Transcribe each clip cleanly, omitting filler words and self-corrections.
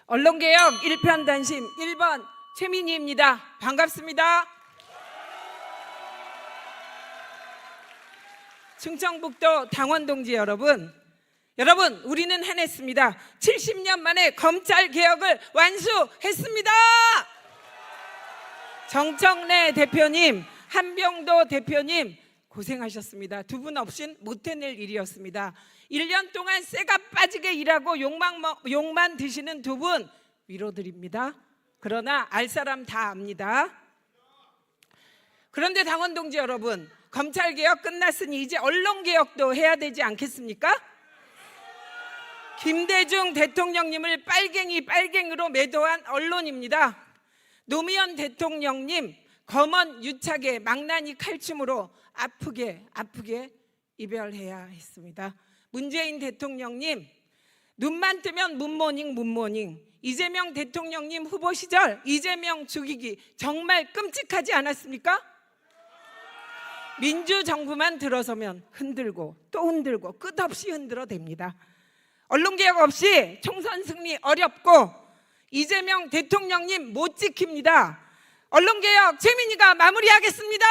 언론개혁 1편단심 1번 최민희입니다. 반갑습니다. 충청북도 당원 동지 여러분, 우리는 해냈습니다. 70년 만에 검찰개혁을 완수했습니다. 정청래 대표님, 한병도 대표님 고생하셨습니다. 두 분 없인 못 해낼 일이었습니다. 1년 동안 쇠가 빠지게 일하고 욕만 드시는 두 분 위로드립니다. 그러나 알 사람 다 압니다. 그런데 당원 동지 여러분, 검찰개혁 끝났으니 이제 언론개혁도 해야 되지 않겠습니까? 김대중 대통령님을 빨갱이로 매도한 언론입니다. 노무현 대통령님 검언 유착에 망나니 칼춤으로 아프게 이별해야 했습니다. 문재인 대통령님 눈만 뜨면 문모닝. 이재명 대통령님 후보 시절 이재명 죽이기 정말 끔찍하지 않았습니까? 민주정부만 들어서면 흔들고 또 흔들고 끝없이 흔들어댑니다. 언론개혁 없이 총선 승리 어렵고 이재명 대통령님 못 지킵니다. 언론개혁 최민희가 마무리하겠습니다.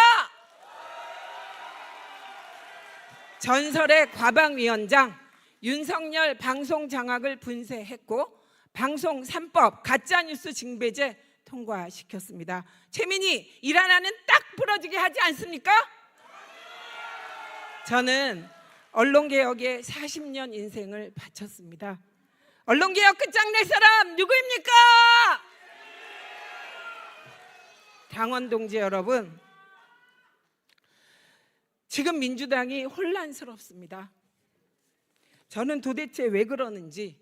전설의 과방위원장 윤석열 방송장악을 분쇄했고 방송 3법 가짜뉴스 징배제 통과시켰습니다. 최민희 일 하나는 딱 부러지게 하지 않습니까? 저는 언론개혁에 40년 인생을 바쳤습니다. 언론개혁 끝장낼 사람 누구입니까? 당원 동지 여러분, 지금 민주당이 혼란스럽습니다. 저는 도대체 왜 그러는지,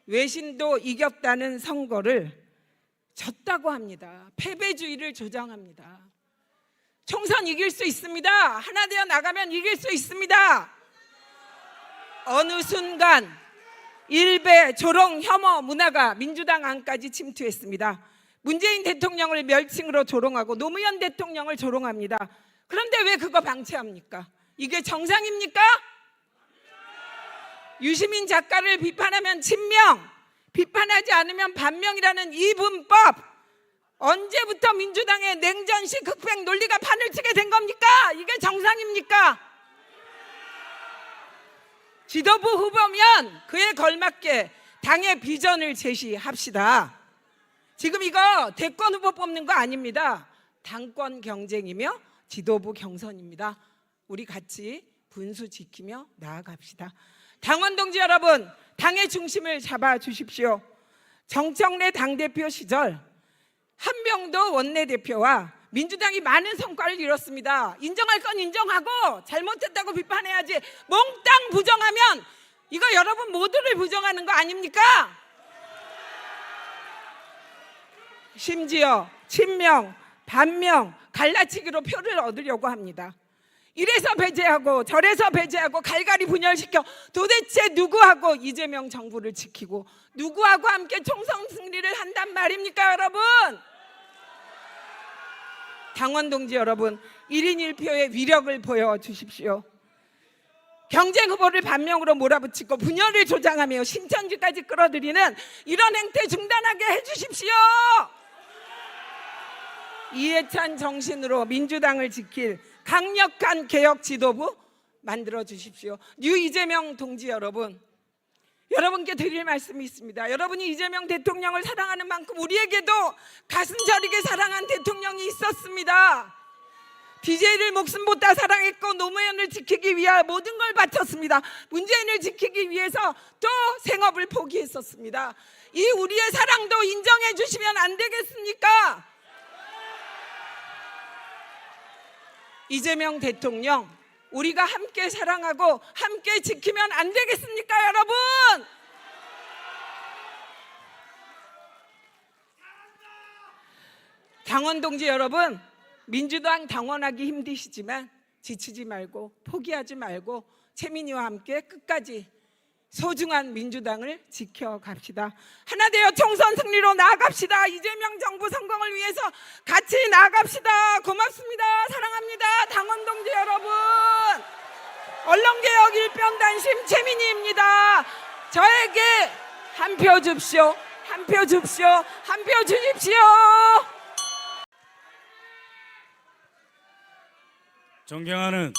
외신도 이겼다는 선거를 졌다고 합니다. 패배주의를 조장합니다. 총선 이길 수 있습니다. 하나 되어 나가면 이길 수 있습니다. 어느 순간 일배 조롱 혐오 문화가 민주당 안까지 침투했습니다. 문재인 대통령을 멸칭으로 조롱하고 노무현 대통령을 조롱합니다. 그런데 왜 그거 방치합니까? 이게 정상입니까? 유시민 작가를 비판하면 친명, 비판하지 않으면 반명이라는 이 문법, 언제부터 민주당의 냉전식 흑백 논리가 판을 치게 된 겁니까? 이게 정상입니까? 지도부 후보면 그에 걸맞게 당의 비전을 제시합시다. 지금 이거 대권 후보 뽑는 거 아닙니다. 당권 경쟁이며 지도부 경선입니다. 우리 같이 분수 지키며 나아갑시다. 당원 동지 여러분, 당의 중심을 잡아주십시오. 정청래 당대표 시절 한병도 원내대표와 민주당이 많은 성과를 이뤘습니다. 인정할 건 인정하고 잘못했다고 비판해야지 몽땅 부정하면 이거 여러분 모두를 부정하는 거 아닙니까? 심지어 친명, 반명, 갈라치기로 표를 얻으려고 합니다. 이래서 배제하고 저래서 배제하고 갈갈이 분열시켜 도대체 누구하고 이재명 정부를 지키고 누구하고 함께 총선 승리를 한단 말입니까 여러분? 당원 동지 여러분, 1인 1표의 위력을 보여주십시오. 경쟁 후보를 반명으로 몰아붙이고 분열을 조장하며 신천지까지 끌어들이는 이런 행태 중단하게 해주십시오. 이해찬 정신으로 민주당을 지킬 강력한 개혁 지도부 만들어 주십시오. 뉴 이재명 동지 여러분, 여러분께 드릴 말씀이 있습니다. 여러분이 이재명 대통령을 사랑하는 만큼 우리에게도 가슴 저리게 사랑한 대통령이 있었습니다. DJ를 목숨보다 사랑했고 노무현을 지키기 위해 모든 걸 바쳤습니다. 문재인을 지키기 위해서 또 생업을 포기했었습니다. 이 우리의 사랑도 인정해 주시면 안 되겠습니까? 이재명 대통령, 우리가 함께 사랑하고 함께 지키면 안 되겠습니까 여러분? 당원 동지 여러분, 민주당 당원하기 힘드시지만 지치지 말고 포기하지 말고 최민희와 함께 끝까지 소중한 민주당을 지켜갑시다. 하나 되어 총선 승리로 나아갑시다. 이재명 정부 성공을 위해서 같이 나아갑시다. 고맙습니다. 사랑합니다. 당원 동지 여러분, 언론개혁 일편단심 최민희입니다. 저에게 한 표 줍시오. 한 표 줍시오. 한 표 주십시오. 존경하는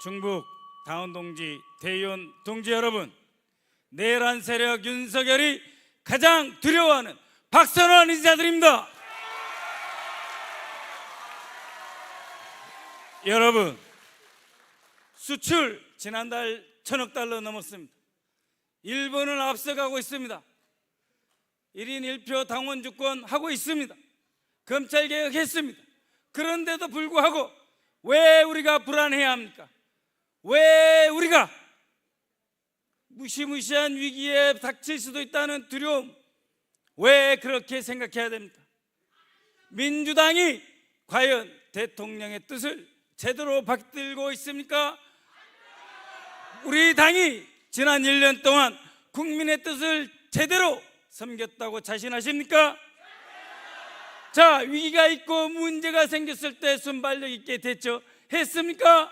충북 다운 동지, 대의원 동지 여러분, 내란 세력 윤석열이 가장 두려워하는 박선원 인사드립니다. 여러분, 수출 지난달 1,000억 달러 넘었습니다. 일본은 앞서가고 있습니다. 1인 1표 당원 주권 하고 있습니다. 검찰 개혁했습니다. 그런데도 불구하고 왜 우리가 불안해야 합니까? 왜 우리가 무시무시한 위기에 닥칠 수도 있다는 두려움, 왜 그렇게 생각해야 됩니까? 민주당이 과연 대통령의 뜻을 제대로 받들고 있습니까? 우리 당이 지난 1년 동안 국민의 뜻을 제대로 섬겼다고 자신하십니까? 자, 위기가 있고 문제가 생겼을 때 순발력 있게 대처했습니까?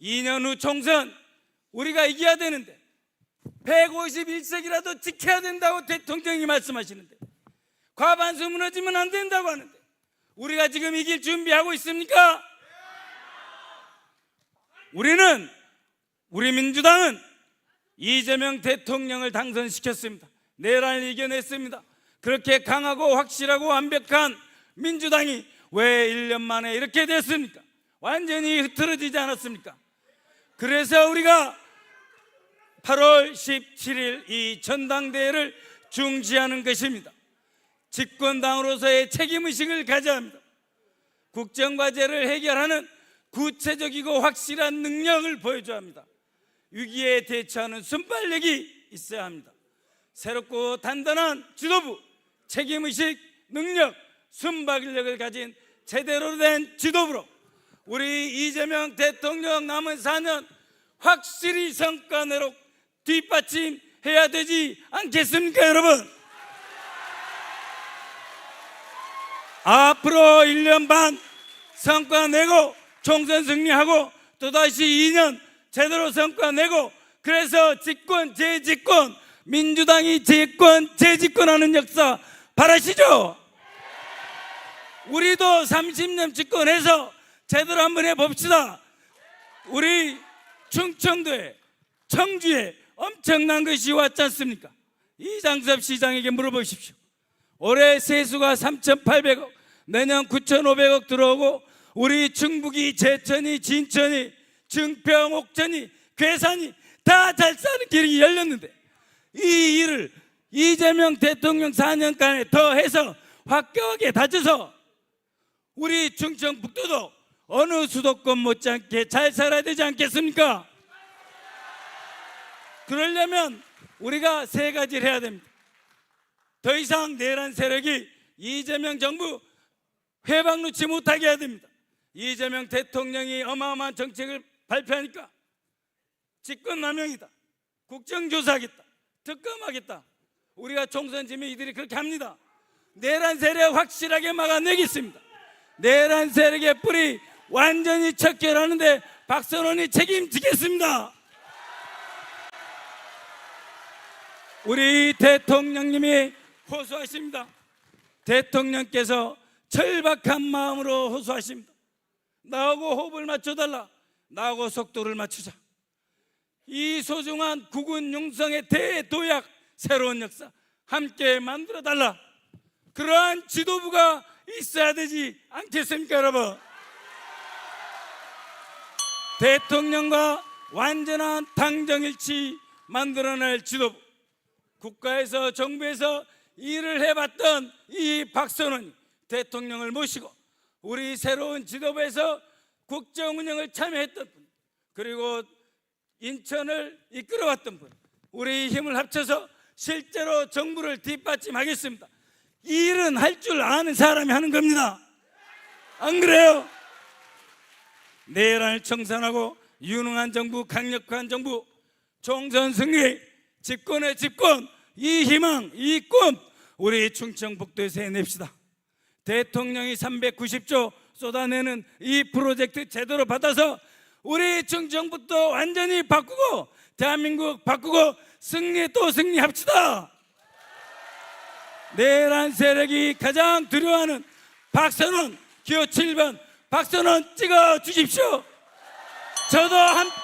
2년 후 총선 우리가 이겨야 되는데 151석이라도 지켜야 된다고 대통령이 말씀하시는데, 과반수 무너지면 안 된다고 하는데 우리가 지금 이길 준비하고 있습니까? 우리 민주당은 이재명 대통령을 당선시켰습니다. 내란을 이겨냈습니다. 그렇게 강하고 확실하고 완벽한 민주당이 왜 1년 만에 이렇게 됐습니까? 완전히 흐트러지지 않았습니까? 그래서 우리가 8월 17일 이 전당대회를 중지하는 것입니다. 집권당으로서의 책임의식을 가져야 합니다. 국정과제를 해결하는 구체적이고 확실한 능력을 보여줘야 합니다. 위기에 대처하는 순발력이 있어야 합니다. 새롭고 단단한 지도부, 책임의식, 능력, 순발력을 가진 제대로 된 지도부로 우리 이재명 대통령 남은 4년 확실히 성과 내록 뒷받침해야 되지 않겠습니까, 여러분? 앞으로 1년 반 성과 내고 총선 승리하고 또다시 2년 제대로 성과 내고, 그래서 집권 재집권, 민주당이 집권 재집권하는 역사 바라시죠? 우리도 30년 집권해서 제대로 한번 해봅시다. 우리 충청도에, 청주에 엄청난 것이 왔지 않습니까? 이장섭 시장에게 물어보십시오. 올해 세수가 3,800억, 내년 9,500억 들어오고, 우리 충북이 제천이, 진천이, 증평, 옥천이, 괴산이 다 잘 사는 길이 열렸는데, 이 일을 이재명 대통령 4년간에 더 해서 화끈하게 다져서 우리 충청북도도 어느 수도권 못지않게 잘 살아야 되지 않겠습니까? 그러려면 우리가 세 가지를 해야 됩니다. 더 이상 내란 세력이 이재명 정부 회방 놓지 못하게 해야 됩니다. 이재명 대통령이 어마어마한 정책을 발표하니까 직권남용이다, 국정조사하겠다, 특검하겠다, 우리가 총선 지면 이들이 그렇게 합니다. 내란 세력 확실하게 막아내겠습니다. 내란 세력의 뿌리 완전히 척결하는데 박선원이 책임지겠습니다. 우리 대통령님이 호소하십니다. 대통령께서 절박한 마음으로 호소하십니다. 나하고 호흡을 맞춰달라, 나하고 속도를 맞추자. 이 소중한 국군 융성의 대도약, 새로운 역사 함께 만들어달라. 그러한 지도부가 있어야 되지 않겠습니까, 여러분? 대통령과 완전한 당정일치 만들어낼 지도부, 국가에서 정부에서 일을 해봤던 이 박선원 대통령을 모시고 우리 새로운 지도부에서 국정 운영을 참여했던 분, 그리고 인천을 이끌어왔던 분, 우리 힘을 합쳐서 실제로 정부를 뒷받침하겠습니다. 이 일은 할 줄 아는 사람이 하는 겁니다. 안 그래요? 내란을 청산하고 유능한 정부, 강력한 정부, 총선 승리, 집권의 집권, 이 희망, 이 꿈 우리 충청북도에서 해냅시다. 대통령이 390조 쏟아내는 이 프로젝트 제대로 받아서 우리 충청북도 완전히 바꾸고 대한민국 바꾸고 승리 또 승리합시다. 내란 세력이 가장 두려워하는 박선원 기호 7번 박선원 찍어 주십시오. 저도 함께